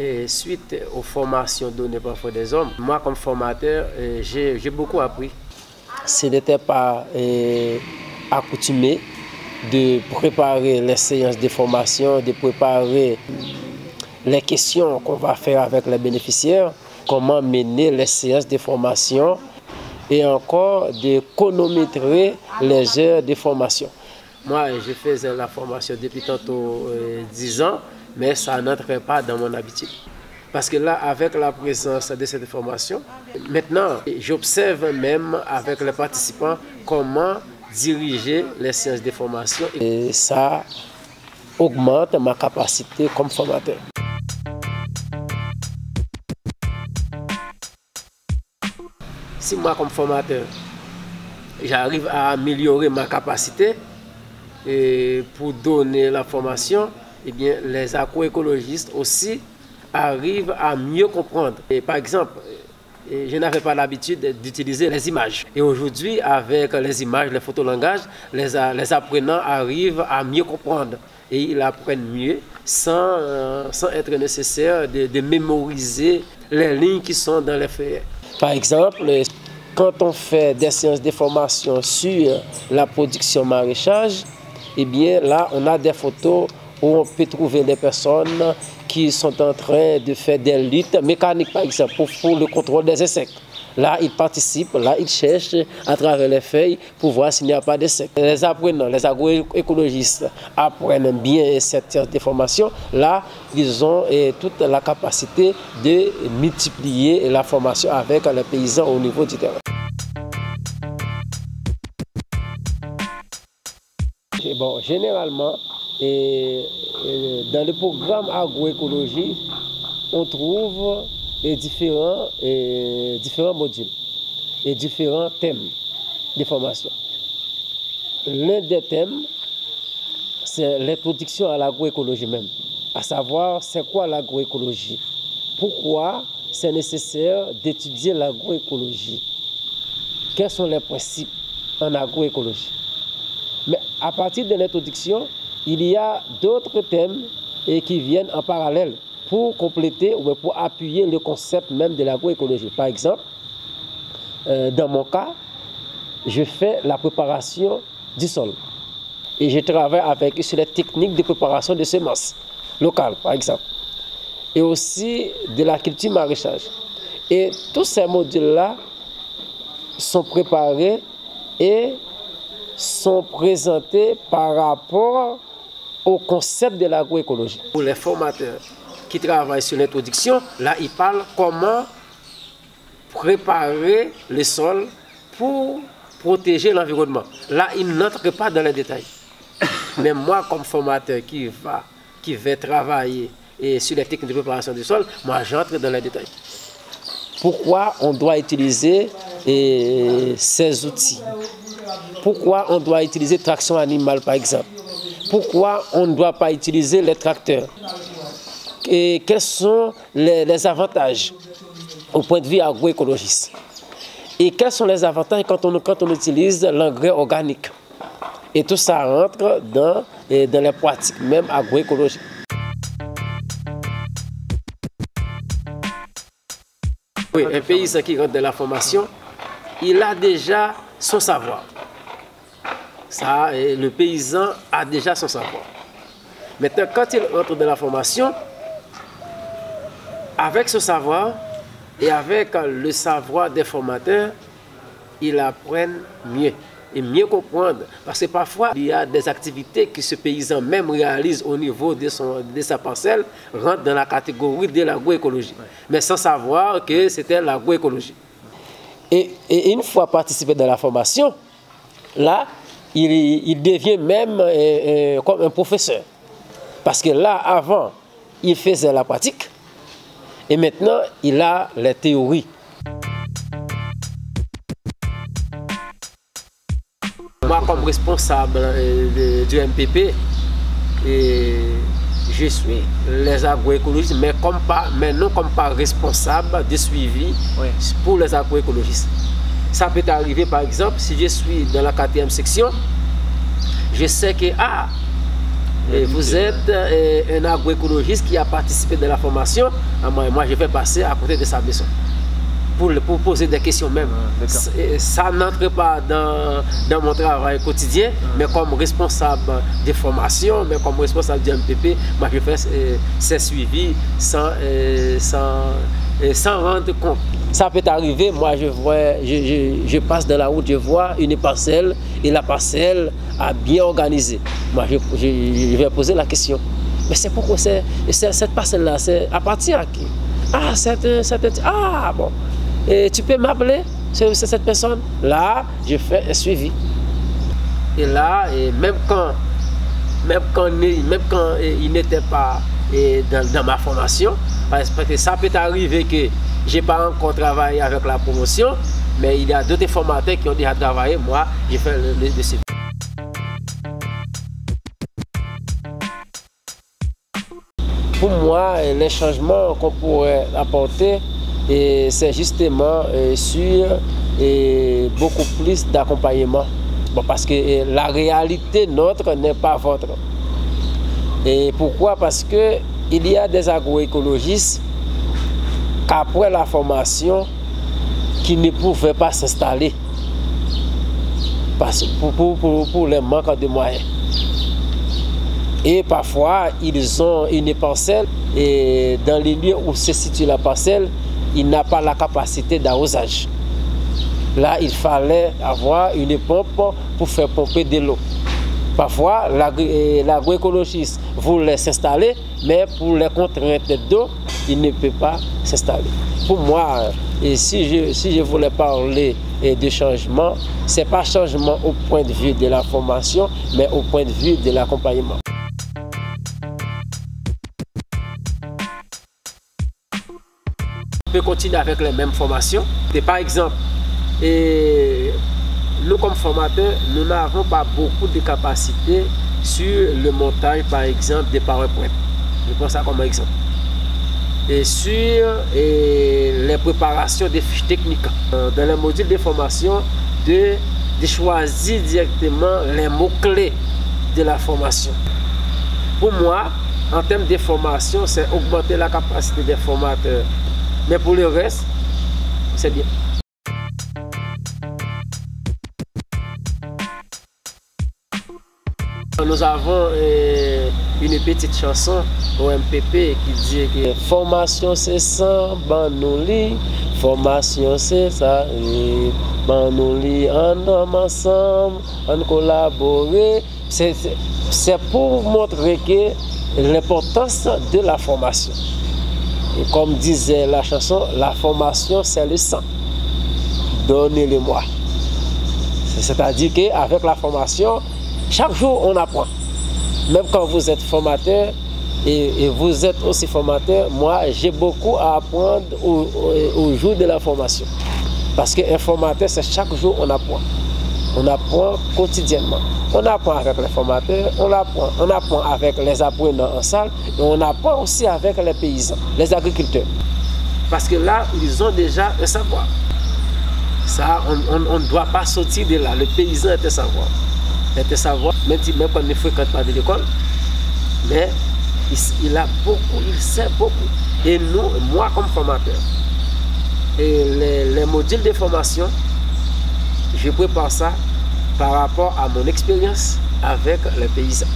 Et suite aux formations données par Foi des Hommes, moi comme formateur, j'ai beaucoup appris. Ce n'était pas accoutumé de préparer les séances de formation, de préparer les questions qu'on va faire avec les bénéficiaires, comment mener les séances de formation et encore de chronométrer les heures de formation. Moi, je faisais la formation depuis tantôt 10 ans, mais ça n'entrait pas dans mon habitude. Parce que là, avec la présence de cette formation, maintenant, j'observe même avec les participants comment diriger les séances de formation. Et ça augmente ma capacité comme formateur. Si moi, comme formateur, j'arrive à améliorer ma capacité pour donner la formation, eh bien, les agroécologistes aussi arrivent à mieux comprendre. Et par exemple, je n'avais pas l'habitude d'utiliser les images. Et aujourd'hui, avec les images, les photolangages, les apprenants arrivent à mieux comprendre. Et ils apprennent mieux sans être nécessaire de mémoriser les lignes qui sont dans les feuillets. Par exemple, quand on fait des séances de formation sur la production maraîchage, eh bien là, on a des photos où on peut trouver des personnes qui sont en train de faire des luttes mécaniques, par exemple, pour le contrôle des insectes. Là, ils participent, là, ils cherchent à travers les feuilles pour voir s'il n'y a pas d'insectes. Les apprenants, les agroécologistes apprennent bien cette formation. Là, ils ont toute la capacité de multiplier la formation avec les paysans au niveau du terrain. Et bon, généralement, dans le programme agroécologie, on trouve différents modules et différents thèmes de formation. L'un des thèmes, c'est l'introduction à l'agroécologie même, à savoir c'est quoi l'agroécologie, pourquoi c'est nécessaire d'étudier l'agroécologie, quels sont les principes en agroécologie. Mais à partir de l'introduction, il y a d'autres thèmes qui viennent en parallèle pour compléter ou pour appuyer le concept même de l'agroécologie. Par exemple, dans mon cas, je fais la préparation du sol. Et je travaille sur les techniques de préparation de semences locales, par exemple. Et aussi de la culture maraîchage. Et tous ces modules-là sont préparés et sont présentés par rapport au concept de l'agroécologie. Pour les formateurs qui travaillent sur l'introduction, là, ils parlent comment préparer le sol pour protéger l'environnement. Là, ils n'entrent pas dans les détails. Mais moi, comme formateur qui vais travailler sur les techniques de préparation du sol, moi, j'entre dans les détails. Pourquoi on doit utiliser ces outils? Pourquoi on doit utiliser traction animale, par exemple? Pourquoi on ne doit pas utiliser les tracteurs? Et quels sont les avantages au point de vue agroécologiste? Et quels sont les avantages quand on utilise l'engrais organique? Et tout ça rentre dans les pratiques même agroécologiques. Oui, un paysan qui rentre dans la formation, il a déjà son savoir. Ça, le paysan a déjà son savoir. Maintenant, quand il entre dans la formation, avec ce savoir et avec le savoir des formateurs, ils apprennent mieux et mieux comprendre. Parce que parfois, il y a des activités que ce paysan même réalise au niveau de sa parcelle, rentrent dans la catégorie de l'agroécologie. Mais sans savoir que c'était l'agroécologie. Et une fois participé dans la formation, là, il devient même comme un professeur. Parce que là, avant, il faisait la pratique. Et maintenant, il a les théories. Moi, comme responsable du MPP, je suis les agroécologistes, mais non comme pas responsable de suivi pour les agroécologistes. Ça peut arriver, par exemple, si je suis dans la 4e section, je sais que Vous êtes un agroécologiste qui a participé de la formation. Moi, je vais passer à côté de sa maison pour poser des questions même. Ça n'entre pas dans mon travail quotidien, mais comme responsable des formations, mais comme responsable du MPP, moi je fais ces suivis sans rendre compte. Ça peut arriver, moi je passe dans la route, je vois une parcelle et la parcelle a bien organisé. Moi je vais poser la question. Mais c'est pourquoi cette parcelle-là, c'est à partir à qui? Ah bon. Et tu peux m'appeler, c'est cette personne. Là, je fais un suivi. Et là, même quand il n'était pas dans ma formation, parce que ça peut arriver que je n'ai pas encore travaillé avec la promotion, mais il y a d'autres formateurs qui ont déjà travaillé. Moi, j'ai fait le suivi. Pour moi, les changements qu'on pourrait apporter, c'est justement sur beaucoup plus d'accompagnement. Bon, parce que la réalité nôtre n'est pas votre. Et pourquoi? Parce qu'il y a des agroécologistes qu'après la formation, qui ne pouvaient pas s'installer pour les manques de moyens. Et parfois, ils ont une parcelle et dans les lieux où se situe la parcelle, il n'a pas la capacité d'arrosage. Là, il fallait avoir une pompe pour faire pomper de l'eau. Parfois, l'agroécologiste voulait s'installer, mais pour les contraintes d'eau, il ne peut pas s'installer. Pour moi, si je voulais parler de changement, ce n'est pas changement au point de vue de la formation, mais au point de vue de l'accompagnement. On peut continuer avec les mêmes formations. Et par exemple, nous comme formateurs, nous n'avons pas beaucoup de capacités sur le montage, par exemple, des PowerPoint. Je prends ça comme exemple. Et sur les préparations des fiches techniques. Dans les modules de formation, de choisir directement les mots-clés de la formation. Pour moi, en termes de formation, c'est augmenter la capacité des formateurs. Mais pour le reste, c'est bien. Nous avons une petite chanson au MPP qui dit que formation c'est ça, ben nous lit, formation c'est ça, ben nous lit en homme ensemble, en collaborer. C'est pour montrer que l'importance de la formation. Et comme disait la chanson, la formation c'est le sang. Donnez-le-moi. C'est-à-dire qu'avec la formation, chaque jour on apprend. Même quand vous êtes formateur et vous êtes aussi formateur, moi j'ai beaucoup à apprendre au jour de la formation. Parce qu'un formateur, c'est chaque jour on apprend. On apprend quotidiennement. On apprend avec les formateurs, on apprend avec les apprenants en salle et on apprend aussi avec les paysans, les agriculteurs. Parce que là, ils ont déjà un savoir. Ça, on ne doit pas sortir de là. Le paysan est un savoir. Est un savoir, même quand il ne fréquente pas de l'école, mais il sait beaucoup. Et nous, moi comme formateur, et les modules de formation, je prépare ça par rapport à mon expérience avec les paysans.